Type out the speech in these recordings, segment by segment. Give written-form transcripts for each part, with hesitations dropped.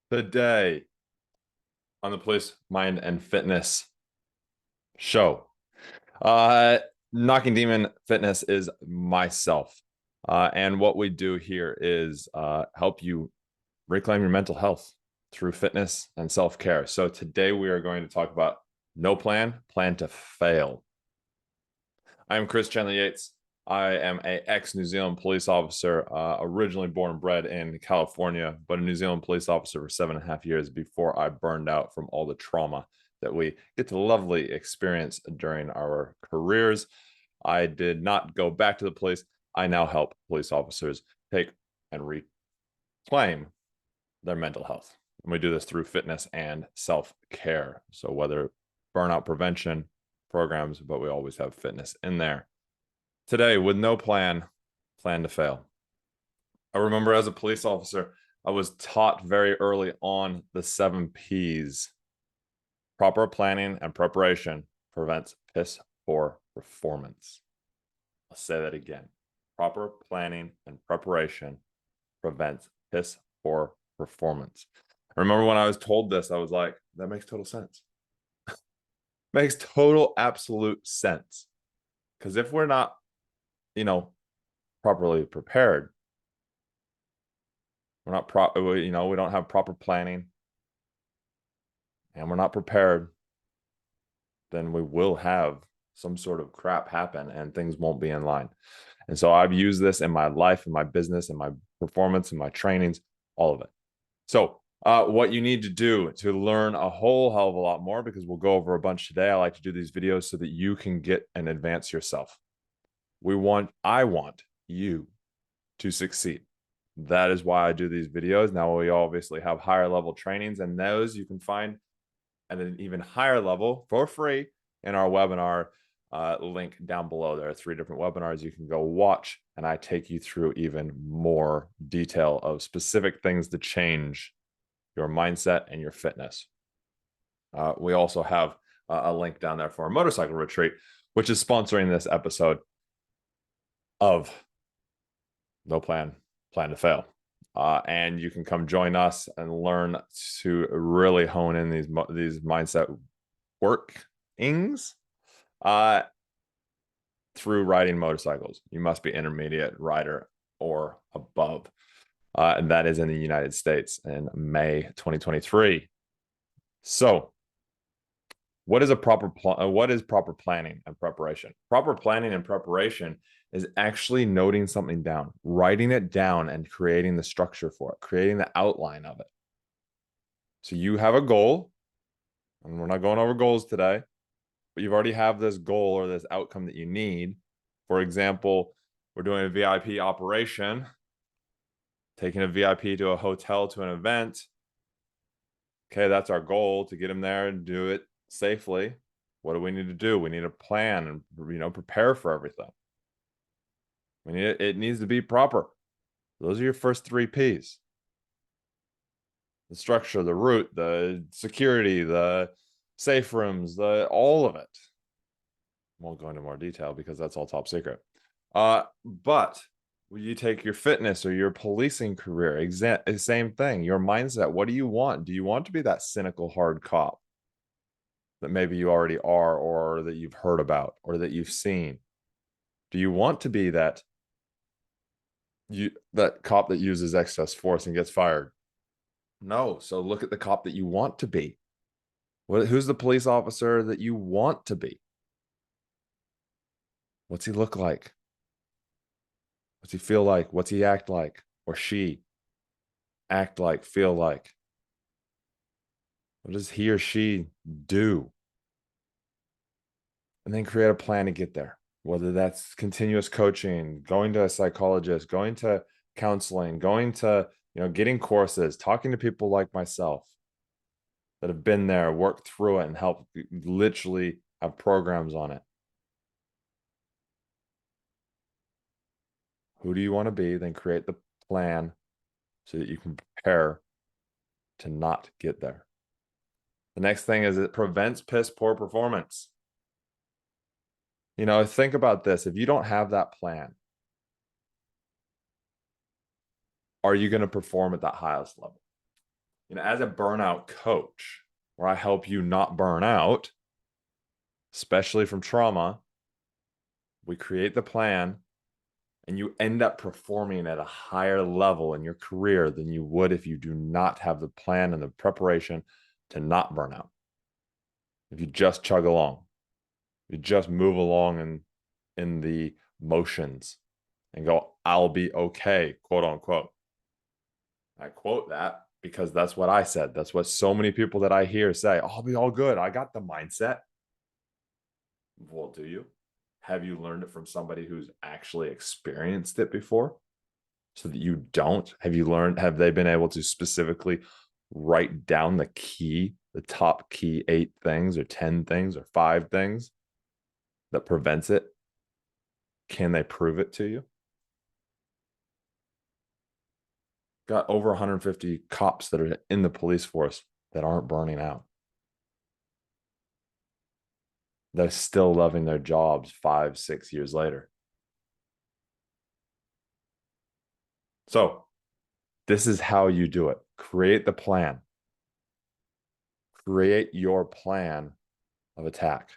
Today on the Police Mind and Fitness show. Uh, Knocking Demon Fitness is myself. And what we do here is help you reclaim your mental health through fitness and self-care. So today we are going to talk about no plan, plan to fail. I am Chris Chandler-Yates. I am a ex-New Zealand police officer, originally born and bred in California, but a New Zealand police officer for 7.5 years before I burned out from all the trauma that we get to lovely experience during our careers. I did not go back to the police. I now help police officers take and reclaim their mental health. And we do this through fitness and self-care. So whether burnout prevention programs, but we always have fitness in there. Today, with no plan, plan to fail. I remember as a police officer, I was taught very early on the 7 Ps. Proper planning and preparation prevents piss poor performance. I'll say that again. Proper planning and preparation prevents piss poor performance. I remember when I was told this, I was like, that makes total sense. Makes total absolute sense. Because if we're not, properly prepared, we're not we don't have proper planning, and we're not prepared, then we will have some sort of crap happen and things won't be in line. And so I've used this in my life, in my business, in my performance, in my trainings, all of it. So what you need to do to learn a whole hell of a lot more, because we'll go over a bunch today. I like to do these videos so that you can get and advance yourself. I want you to succeed. That is why I do these videos. Now we obviously have higher level trainings, and those you can find at an even higher level for free in our webinar link down below. There are 3 different webinars you can go watch, and I take you through even more detail of specific things to change your mindset and your fitness. We also have a link down there for a motorcycle retreat, which is sponsoring this episode of No Plan, Plan to Fail. And you can come join us and learn to really hone in these mindset workings through riding motorcycles. You must be intermediate rider or above. And that is in the United States in May 2023. So what is proper planning and preparation? Proper planning and preparation is actually noting something down, writing it down, and creating the structure for it, creating the outline of it. So you have a goal, and we're not going over goals today, but you already have this goal or this outcome that you need. For example, we're doing a VIP operation, taking a VIP to a hotel to an event. Okay, that's our goal, to get them there and do it safely. What do we need to do? We need a plan and prepare for everything. It needs to be proper. Those are your first 3 Ps. The structure, the route, the security, the safe rooms, all of it. Won't go into more detail because that's all top secret. But when you take your fitness or your policing career, same thing. Your mindset. What do you want? Do you want to be that cynical hard cop that maybe you already are, or that you've heard about, or that you've seen? Do you want to be that cop that uses excess force and gets fired? No. So look at the cop that you want to be. Who's the police officer that you want to be? What's he look like? What's he feel like? What's he act like? Or she act like, feel like? What does he or she do? And then create a plan to get there. Whether that's continuous coaching, going to a psychologist, going to counseling, going to, getting courses, talking to people like myself that have been there, worked through it, and helped literally have programs on it. Who do you want to be? Then create the plan so that you can prepare to not get there. The next thing is it prevents piss poor performance. Think about this. If you don't have that plan, are you going to perform at that highest level? As a burnout coach, where I help you not burn out, especially from trauma, we create the plan and you end up performing at a higher level in your career than you would if you do not have the plan and the preparation to not burn out. If you just chug along, you just move along in the motions and go, I'll be okay, quote unquote. I quote that because that's what I said. That's what so many people that I hear say, I'll be all good. I got the mindset. Well, do you? Have you learned it from somebody who's actually experienced it before so that you don't? Have they been able to specifically write down the top key 8 things or 10 things or 5 things that prevents it? Can they prove it to you? Got over 150 cops that are in the police force that aren't burning out. They're still loving their jobs 5, 6 years later. So this is how you do it. Create the plan. Create your plan of attack.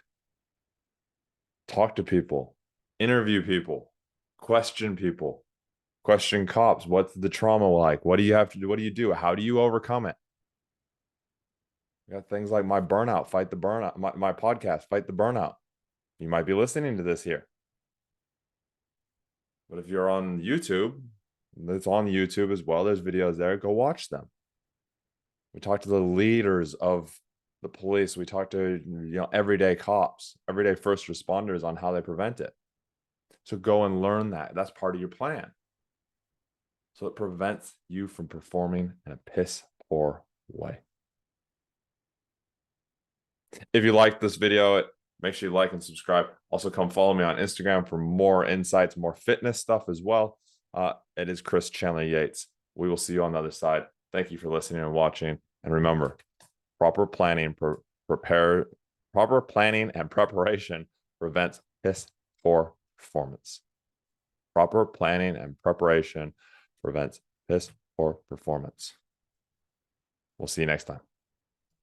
Talk to people, interview people, question people, question cops. What's the trauma like? What do you have to do? What do you do? How do you overcome it? You got things like my burnout, fight the burnout, my podcast, fight the burnout. You might be listening to this here. But if you're on YouTube, it's on YouTube as well. There's videos there. Go watch them. We talk to the leaders of the police. We talk to everyday cops, everyday first responders on how they prevent it. So go and learn that. That's part of your plan. So it prevents you from performing in a piss poor way. If you like this video, make sure you like and subscribe. Also, come follow me on Instagram for more insights, more fitness stuff as well. It is Chris Chandler-Yates. We will see you on the other side. Thank you for listening and watching. And remember, proper planning and preparation prevents piss poor performance. Proper planning and preparation prevents piss poor performance. We'll see you next time.